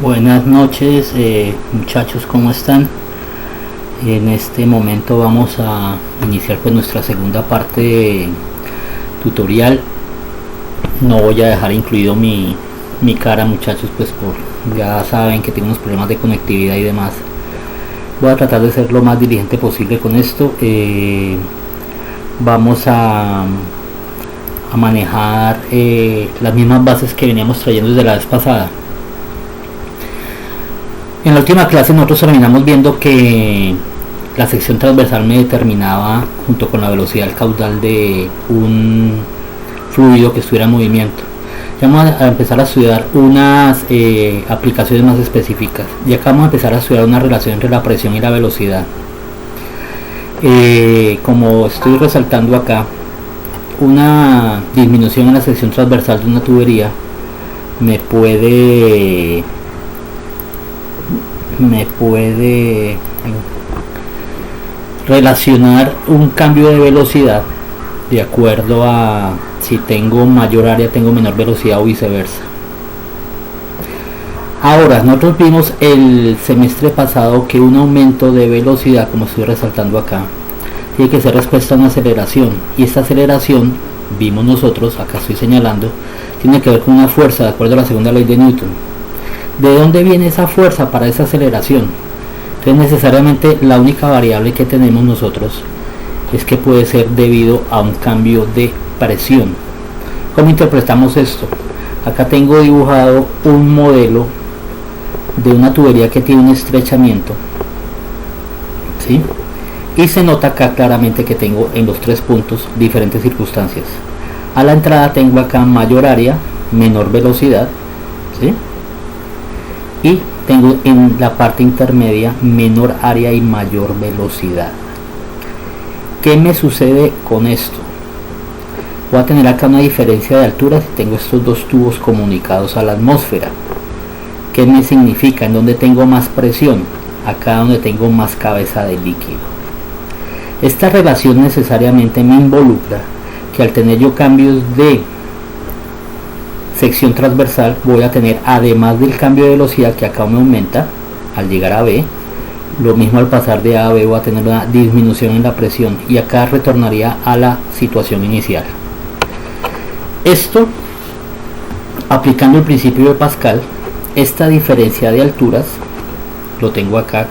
Buenas noches, muchachos, ¿cómo están? En este momento vamos a iniciar pues nuestra segunda parte de tutorial. No voy a dejar incluido mi cara, muchachos, pues ya saben que tengo unos problemas de conectividad y demás. Voy a tratar de ser lo más diligente posible con esto. Vamos a manejar las mismas bases que veníamos trayendo desde la vez pasada. En la última clase nosotros terminamos viendo que la sección transversal me determinaba, junto con la velocidad del caudal de un fluido que estuviera en movimiento. Ya vamos a empezar a estudiar unas aplicaciones más específicas, y acá vamos a empezar a estudiar una relación entre la presión y la velocidad. Como estoy resaltando acá, una disminución en la sección transversal de una tubería me puede relacionar un cambio de velocidad de acuerdo a si tengo mayor área, tengo menor velocidad o viceversa. Ahora, nosotros vimos el semestre pasado que un aumento de velocidad, como estoy resaltando acá, tiene que ser respuesta a una aceleración, y esta aceleración, vimos nosotros, acá estoy señalando, tiene que ver con una fuerza de acuerdo a la segunda ley de Newton. ¿De dónde viene esa fuerza para esa aceleración? Entonces necesariamente la única variable que tenemos nosotros es que puede ser debido a un cambio de presión. ¿Cómo interpretamos esto? Acá tengo dibujado un modelo de una tubería que tiene un estrechamiento, ¿sí? Y se nota acá claramente que tengo en los tres puntos diferentes circunstancias. A la entrada tengo acá mayor área, menor velocidad, ¿sí? Y tengo en la parte intermedia menor área y mayor velocidad. ¿Qué me sucede con esto? Voy a tener acá una diferencia de altura si tengo estos dos tubos comunicados a la atmósfera. ¿Qué me significa? En donde tengo más presión, acá donde tengo más cabeza de líquido. Esta relación necesariamente me involucra que al tener yo cambios de sección transversal, voy a tener, además del cambio de velocidad que acá me aumenta al llegar a B, lo mismo al pasar de A a B voy a tener una disminución en la presión, y acá retornaría a la situación inicial. Esto, aplicando el principio de Pascal, esta diferencia de alturas, lo tengo acá,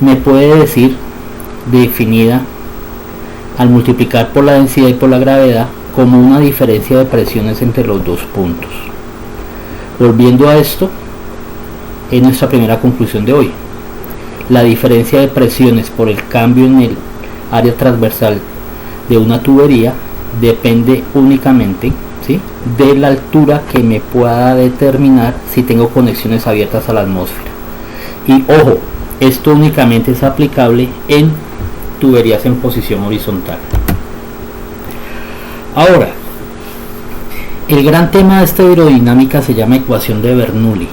me puede decir, definida al multiplicar por la densidad y por la gravedad, como una diferencia de presiones entre los dos puntos. Volviendo a esto, es nuestra primera conclusión de hoy. La diferencia de presiones por el cambio en el área transversal de una tubería depende únicamente, ¿sí?, de la altura que me pueda determinar si tengo conexiones abiertas a la atmósfera. Y ojo, esto únicamente es aplicable en tuberías en posición horizontal. Ahora, el gran tema de esta aerodinámica se llama ecuación de Bernoulli.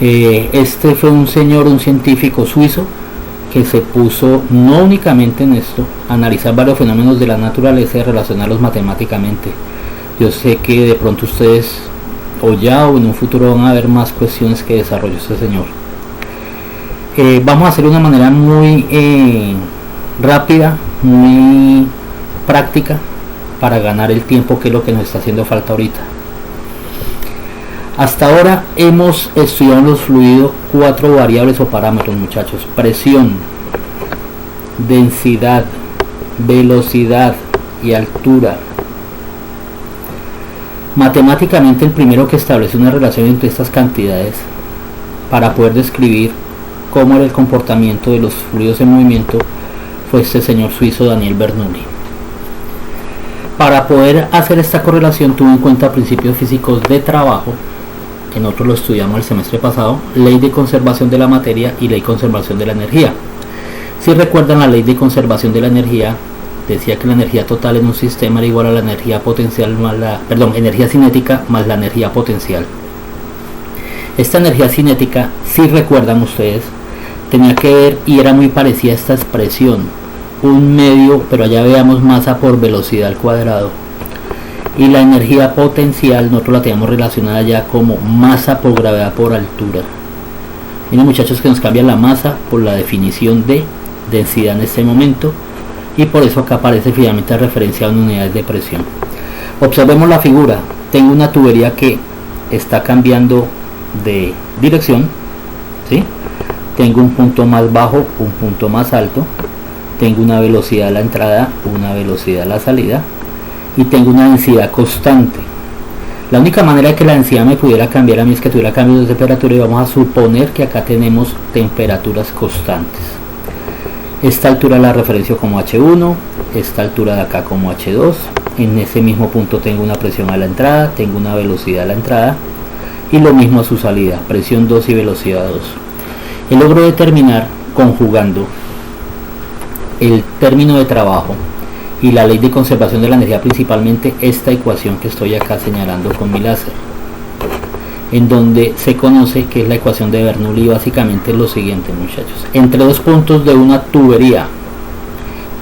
Este fue un científico suizo que se puso no únicamente en esto, a analizar varios fenómenos de la naturaleza y relacionarlos matemáticamente. Yo sé que de pronto ustedes o ya o en un futuro van a ver más cuestiones que desarrolló este señor. Vamos a hacerlo de una manera muy rápida, muy práctica, para ganar el tiempo, que es lo que nos está haciendo falta ahorita. Hasta ahora hemos estudiado en los fluidos 4 variables o parámetros, muchachos: presión, densidad, velocidad y altura. Matemáticamente, el primero que establece una relación entre estas cantidades para poder describir cómo era el comportamiento de los fluidos en movimiento fue este señor suizo, Daniel Bernoulli. Para poder hacer esta correlación tuvo en cuenta principios físicos de trabajo, que nosotros lo estudiamos el semestre pasado: ley de conservación de la materia y ley de conservación de la energía. Si recuerdan, la ley de conservación de la energía decía que la energía total en un sistema era igual a la energía potencial más energía cinética más la energía potencial. Esta energía cinética, si recuerdan ustedes, tenía que ver y era muy parecida a esta expresión: un medio, pero allá veamos masa por velocidad al cuadrado, Y la energía potencial nosotros la tenemos relacionada ya como masa por gravedad por altura. Miren muchachos que nos cambia la masa por la definición de densidad en este momento, y por eso acá aparece finalmente referenciado en unidades de presión. Observemos la figura. Tengo una tubería que está cambiando de dirección, ¿sí? Tengo un punto más bajo, un punto más alto, tengo una velocidad a la entrada, una velocidad a la salida, y tengo una densidad constante. La única manera de que la densidad me pudiera cambiar a mí es que tuviera cambios de temperatura, y vamos a suponer que acá tenemos temperaturas constantes. Esta altura la referencio como H1, esta altura de acá como H2. En ese mismo punto tengo una presión a la entrada, tengo una velocidad a la entrada, y lo mismo a su salida, presión 2 y velocidad 2. Y logro determinar, conjugando el término de trabajo y la ley de conservación de la energía, principalmente esta ecuación que estoy acá señalando con mi láser, en donde se conoce que es la ecuación de Bernoulli. Y básicamente es lo siguiente, muchachos: entre dos puntos de una tubería,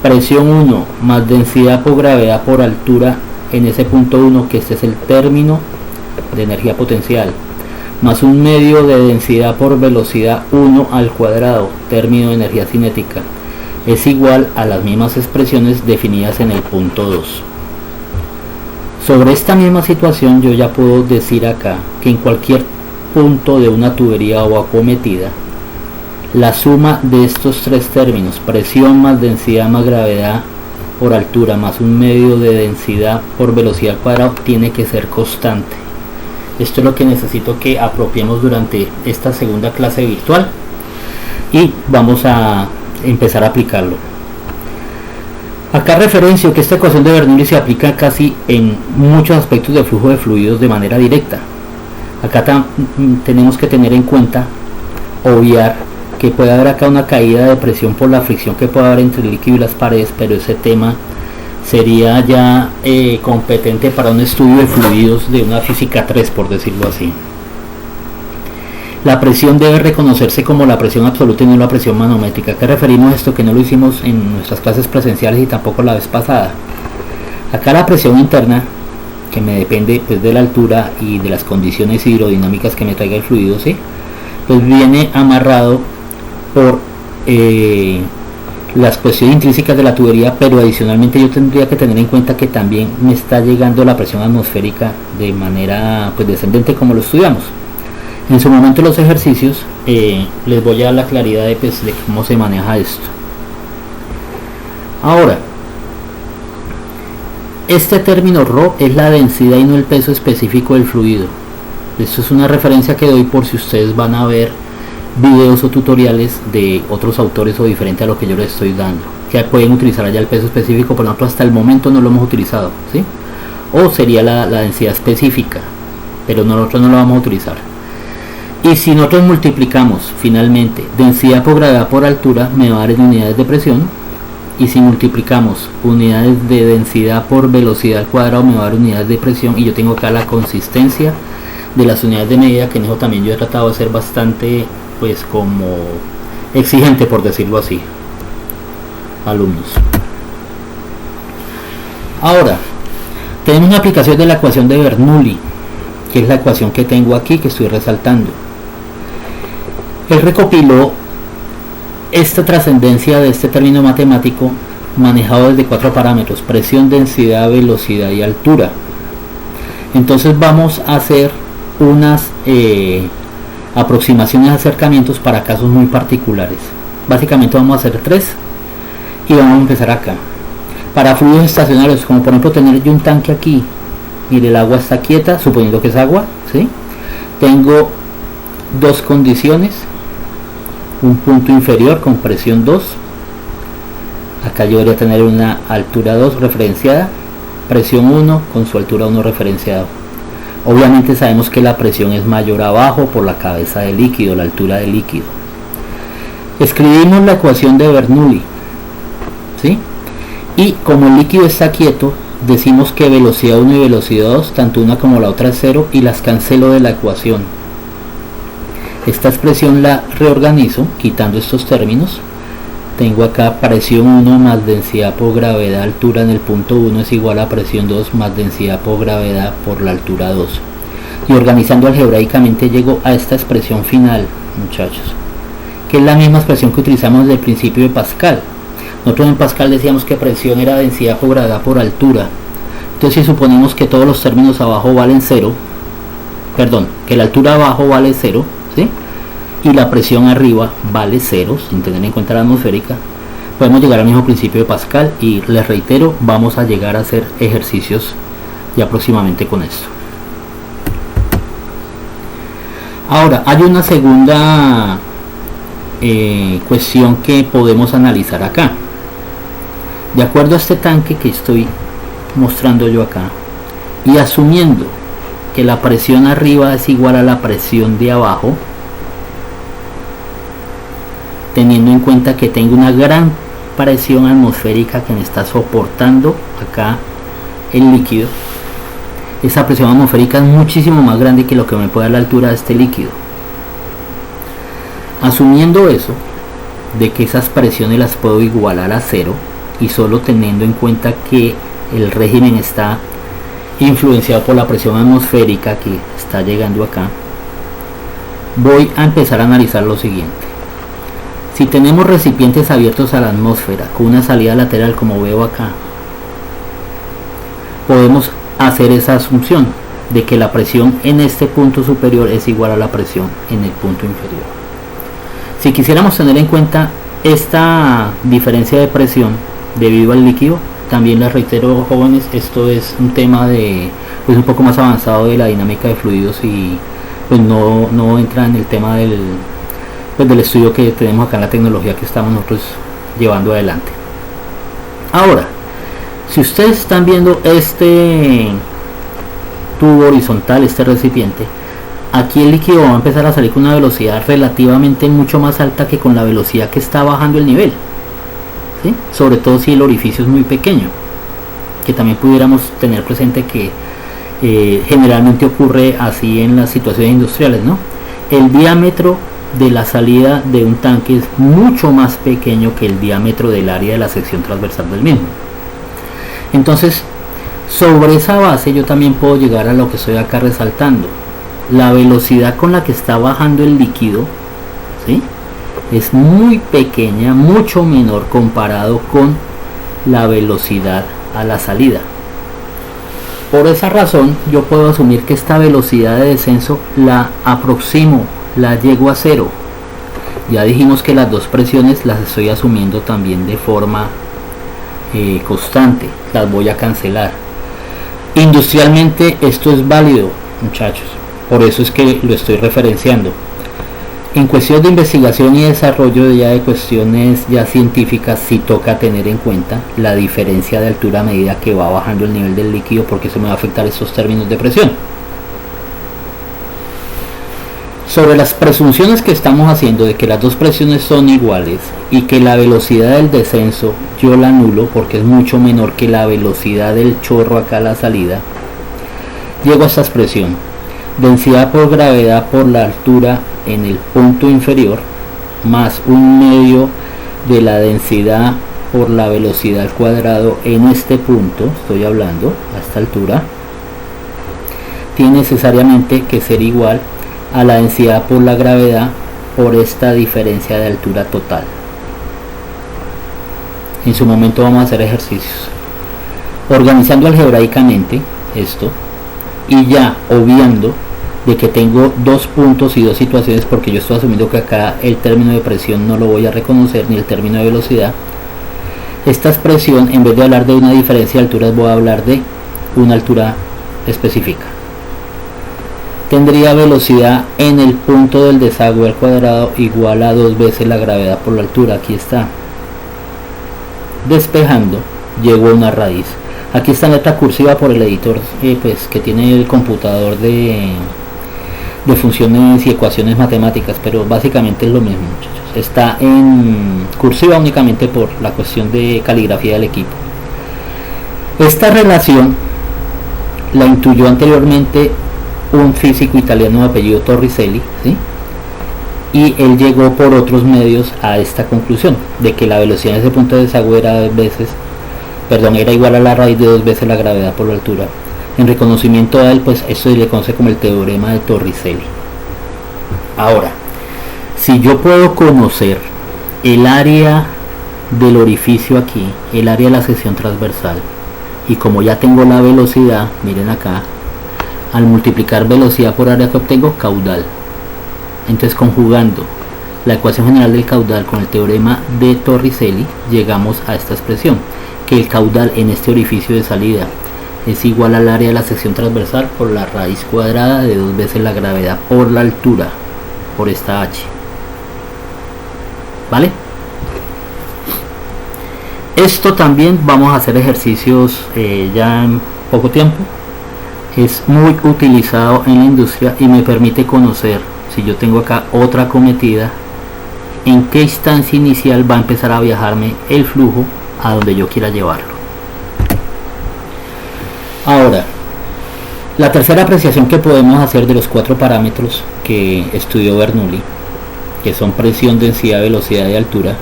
presión 1 más densidad por gravedad por altura en ese punto 1, que este es el término de energía potencial, más un medio de densidad por velocidad 1 al cuadrado, término de energía cinética, es igual a las mismas expresiones definidas en el punto 2. Sobre esta misma situación yo ya puedo decir acá que en cualquier punto de una tubería o acometida, la suma de estos tres términos, presión más densidad más gravedad por altura más un medio de densidad por velocidad al cuadrado, tiene que ser constante. Esto es lo que necesito que apropiemos durante esta segunda clase virtual, y vamos a empezar a aplicarlo. Acá referencio que esta ecuación de Bernoulli se aplica casi en muchos aspectos del flujo de fluidos de manera directa. Acá tenemos que tener en cuenta, obviar, que puede haber acá una caída de presión por la fricción que puede haber entre el líquido y las paredes, pero ese tema sería ya competente para un estudio de fluidos de una física 3, por decirlo así. La presión debe reconocerse como la presión absoluta y no la presión manométrica. ¿A qué referimos esto? Que no lo hicimos en nuestras clases presenciales y tampoco la vez pasada. Acá la presión interna, que me depende pues de la altura y de las condiciones hidrodinámicas que me traiga el fluido, ¿sí? Pues viene amarrado por las cuestiones intrínsecas de la tubería, pero adicionalmente yo tendría que tener en cuenta que también me está llegando la presión atmosférica de manera pues descendente, como lo estudiamos. En su momento los ejercicios les voy a dar la claridad de cómo se maneja esto. Ahora, este término ρ es la densidad y no el peso específico del fluido. Esto es una referencia que doy por si ustedes van a ver videos o tutoriales de otros autores o diferente a lo que yo les estoy dando, que pueden utilizar allá el peso específico, pero nosotros hasta el momento no lo hemos utilizado, ¿sí? O sería la densidad específica, pero nosotros no lo vamos a utilizar. Y si nosotros multiplicamos finalmente densidad por gravedad por altura, me va a dar en unidades de presión, y si multiplicamos unidades de densidad por velocidad al cuadrado, me va a dar unidades de presión, y yo tengo acá la consistencia de las unidades de medida, que en eso también yo he tratado de ser bastante pues como exigente, por decirlo así, alumnos. Ahora tenemos una aplicación de la ecuación de Bernoulli, que es la ecuación que tengo aquí, que estoy resaltando. Él recopiló esta trascendencia de este término matemático manejado desde 4 parámetros: presión, densidad, velocidad y altura. Entonces vamos a hacer unas aproximaciones, acercamientos para casos muy particulares. Básicamente vamos a hacer 3 y vamos a empezar acá. Para fluidos estacionarios, como por ejemplo tener yo un tanque aquí, mire, el agua está quieta, suponiendo que es agua, ¿sí? Tengo dos condiciones: un punto inferior con presión 2, acá yo debería tener una altura 2 referenciada, presión 1 con su altura 1 referenciado. Obviamente sabemos que la presión es mayor abajo por la cabeza del líquido, la altura del líquido. Escribimos la ecuación de Bernoulli, ¿sí? Y como el líquido está quieto, decimos que velocidad 1 y velocidad 2, tanto una como la otra es 0, y las cancelo de la ecuación. Esta expresión la reorganizo quitando estos términos, tengo acá presión 1 más densidad por gravedad altura en el punto 1 es igual a presión 2 más densidad por gravedad por la altura 2. Y organizando algebraicamente llego a esta expresión final, muchachos, que es la misma expresión que utilizamos desde el principio de Pascal. Nosotros en Pascal decíamos que presión era densidad por gravedad por altura. Entonces, si suponemos que todos los términos abajo valen 0, perdón, que la altura abajo vale 0, ¿sí?, y la presión arriba vale 0, sin tener en cuenta la atmosférica, podemos llegar al mismo principio de Pascal. Y les reitero, vamos a llegar a hacer ejercicios ya próximamente con esto. Ahora, hay una segunda cuestión que podemos analizar acá. De acuerdo a este tanque que estoy mostrando yo acá, y asumiendo que la presión arriba es igual a la presión de abajo, teniendo en cuenta que tengo una gran presión atmosférica que me está soportando acá el líquido, esa presión atmosférica es muchísimo más grande que lo que me puede dar la altura de este líquido. Asumiendo eso, de que esas presiones las puedo igualar a 0, y solo teniendo en cuenta que el régimen está influenciado por la presión atmosférica que está llegando acá, voy a empezar a analizar lo siguiente. Si tenemos recipientes abiertos a la atmósfera con una salida lateral como veo acá, podemos hacer esa asunción de que la presión en este punto superior es igual a la presión en el punto inferior. Si quisiéramos tener en cuenta esta diferencia de presión debido al líquido, también les reitero, jóvenes, esto es un tema de un poco más avanzado de la dinámica de fluidos, y pues no entra en el tema del estudio que tenemos acá en la tecnología que estamos nosotros llevando adelante. Ahora, si ustedes están viendo este tubo horizontal, este recipiente, aquí el líquido va a empezar a salir con una velocidad relativamente mucho más alta que con la velocidad que está bajando el nivel, ¿sí?, sobre todo si el orificio es muy pequeño, que también pudiéramos tener presente que generalmente ocurre así en las situaciones industriales, ¿no? El diámetro de la salida de un tanque es mucho más pequeño que el diámetro del área de la sección transversal del mismo. Entonces, sobre esa base yo también puedo llegar a lo que estoy acá resaltando. La velocidad con la que está bajando el líquido, ¿sí?, es muy pequeña, mucho menor comparado con la velocidad a la salida. Por esa razón yo puedo asumir que esta velocidad de descenso la aproximo, la llego a 0. Ya dijimos que las dos presiones las estoy asumiendo también de forma constante, las voy a cancelar. Industrialmente esto es válido, muchachos, por eso es que lo estoy referenciando. En cuestión de investigación y desarrollo de cuestiones ya científicas, sí toca tener en cuenta la diferencia de altura a medida que va bajando el nivel del líquido, porque eso me va a afectar estos términos de presión. Sobre las presunciones que estamos haciendo de que las dos presiones son iguales y que la velocidad del descenso yo la anulo porque es mucho menor que la velocidad del chorro acá a la salida, llego a esta expresión: densidad por gravedad por la altura en el punto inferior más 1/2 de la densidad por la velocidad al cuadrado en este punto, estoy hablando a esta altura, tiene necesariamente que ser igual a la densidad por la gravedad por esta diferencia de altura total. En su momento vamos a hacer ejercicios organizando algebraicamente esto, y ya obviando de que tengo dos puntos y dos situaciones, porque yo estoy asumiendo que acá el término de presión no lo voy a reconocer, ni el término de velocidad. Esta expresión, en vez de hablar de una diferencia de alturas, voy a hablar de una altura específica. Tendría velocidad en el punto del desagüe al cuadrado igual a 2 veces la gravedad por la altura. Aquí está. Despejando, llego a una raíz. Aquí está en letra cursiva por el editor que tiene el computador de funciones y ecuaciones matemáticas, pero básicamente es lo mismo, muchachos. Está en cursiva únicamente por la cuestión de caligrafía del equipo. Esta relación la intuyó anteriormente un físico italiano de apellido Torricelli, ¿sí?, y él llegó por otros medios a esta conclusión de que la velocidad en ese punto de desagüe era era igual a la raíz de 2 veces la gravedad por la altura. En reconocimiento a él, pues esto se le conoce como el teorema de Torricelli. Ahora, si yo puedo conocer el área del orificio aquí, el área de la sección transversal, y como ya tengo la velocidad, miren acá, al multiplicar velocidad por área que obtengo, caudal. Entonces, conjugando la ecuación general del caudal con el teorema de Torricelli, llegamos a esta expresión, que el caudal en este orificio de salida es igual al área de la sección transversal por la raíz cuadrada de 2 veces la gravedad por la altura, por esta h. ¿Vale? Esto también vamos a hacer ejercicios ya en poco tiempo. Es muy utilizado en la industria y me permite conocer, si yo tengo acá otra acometida, en qué instancia inicial va a empezar a viajarme el flujo a donde yo quiera llevarlo. Ahora, la tercera apreciación que podemos hacer de los 4 parámetros que estudió Bernoulli, que son presión, densidad, velocidad y altura,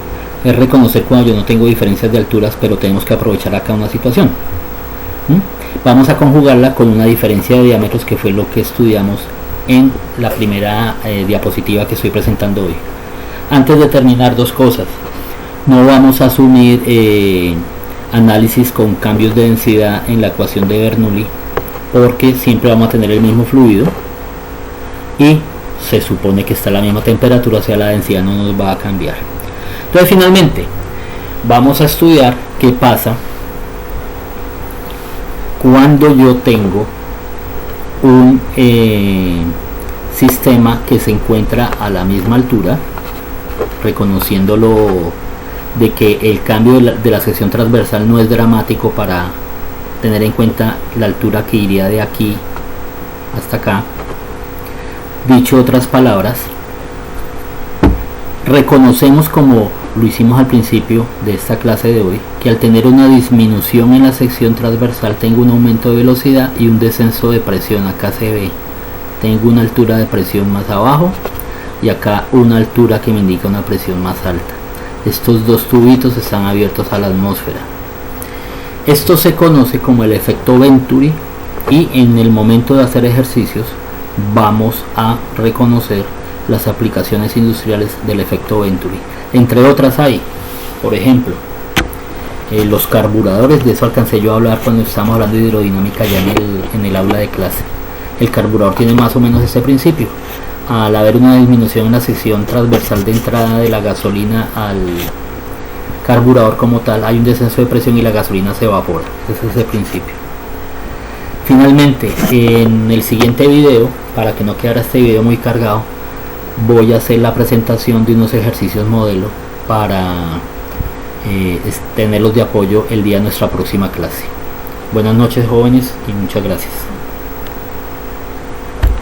es reconocer cuando yo no tengo diferencias de alturas, pero tenemos que aprovechar acá una situación. Vamos a conjugarla con una diferencia de diámetros, que fue lo que estudiamos en la primera diapositiva que estoy presentando hoy. Antes de terminar, 2 cosas. No vamos a asumir análisis con cambios de densidad en la ecuación de Bernoulli, porque siempre vamos a tener el mismo fluido y se supone que está a la misma temperatura, o sea, la densidad no nos va a cambiar. Entonces, finalmente vamos a estudiar qué pasa cuando yo tengo un sistema que se encuentra a la misma altura, reconociéndolo de que el cambio de la sección transversal no es dramático para tener en cuenta la altura que iría de aquí hasta acá. Dicho otras palabras, reconocemos, como lo hicimos al principio de esta clase de hoy, que al tener una disminución en la sección transversal tengo un aumento de velocidad y un descenso de presión. Acá se ve, tengo una altura de presión más abajo y acá una altura que me indica una presión más alta. Estos 2 tubitos están abiertos a la atmósfera. Esto se conoce como el efecto Venturi, y en el momento de hacer ejercicios vamos a reconocer las aplicaciones industriales del efecto Venturi. Entre otras hay, por ejemplo, los carburadores. De eso alcancé yo a hablar cuando estábamos hablando de hidrodinámica ya en el aula de clase. El carburador tiene más o menos este principio. Al haber una disminución en la sección transversal de entrada de la gasolina al carburador como tal, hay un descenso de presión y la gasolina se evapora. Ese es el principio. Finalmente, en el siguiente video, para que no quedara este video muy cargado, voy a hacer la presentación de unos ejercicios modelo para tenerlos de apoyo el día de nuestra próxima clase. Buenas noches, jóvenes, y muchas gracias.